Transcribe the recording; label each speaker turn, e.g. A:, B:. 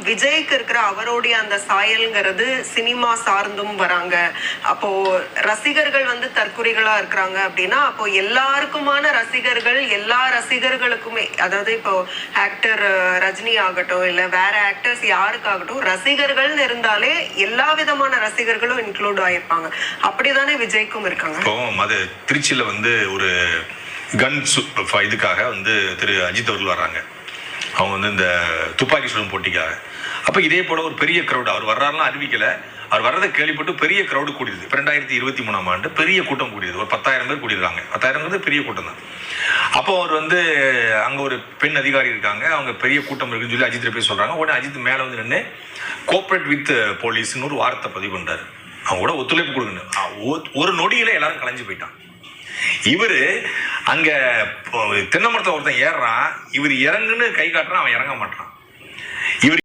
A: விஜய்க்கு இருக்கிற அவருடைய அந்த சாயல்ங்கிறது சினிமா சார்ந்தும் வராங்க. அப்போ ரசிகர்கள் தற்குறிகளா இருக்கிறாங்க அப்படின்னா, அப்போ எல்லாருக்குமான ரசிகர்கள், எல்லா ரசிகர்களுக்குமே, அதாவது இப்போ ஆக்டர் ரஜினி ஆகட்டும் இல்ல வேற ஆக்டர்ஸ் யாருக்காகட்டும், ரசிகர்கள்னு இருந்தாலே எல்லா விதமான ரசிகர்களும் இன்க்ளூட் ஆயிருப்பாங்க. அப்படிதானே விஜய்க்கும் இருக்காங்க.
B: இப்போ அது திருச்சியில ஒரு கன் இதுக்காக திரு அஜித் அவர்கள் வர்றாங்க. அவங்க இந்த துப்பாக்கி சுடும் போட்டிக்காக. அப்போ இதே போல ஒரு பெரிய க்ரௌட், அவர் வர்றாருலாம் அறிவிக்கல, அவர் வர்றதை கேள்விப்பட்டு பெரிய க்ரௌடு கூடியது. 2023ஆம் ஆண்டு பெரிய கூட்டம் கூடியது. ஒரு 10,000 பேர் கூடியிருக்காங்க. 10,000 பெரிய கூட்டம் தான். அப்போ அவர் அங்கே ஒரு பெண் அதிகாரி இருக்காங்க, அவங்க பெரிய கூட்டம் இருக்குன்னு சொல்லி அஜித் போய் சொல்றாங்க. உடனே அஜித் மேலே நின்று கோஆப்ரேட் வித் போலீஸ்னு ஒரு வார்த்தை பதிவு பண்றாரு. அவங்க கூட ஒத்துழைப்பு கொடுக்கணும். ஒரு நொடியில எல்லாரும் கலைஞ்சு போயிட்டான். இவரு அங்க தென்னை மரத்தை ஒருத்தன் ஏறுறான், இவர் இறங்குன்னு கை காட்டுறான், அவன் இறங்க மாட்டான். இவர்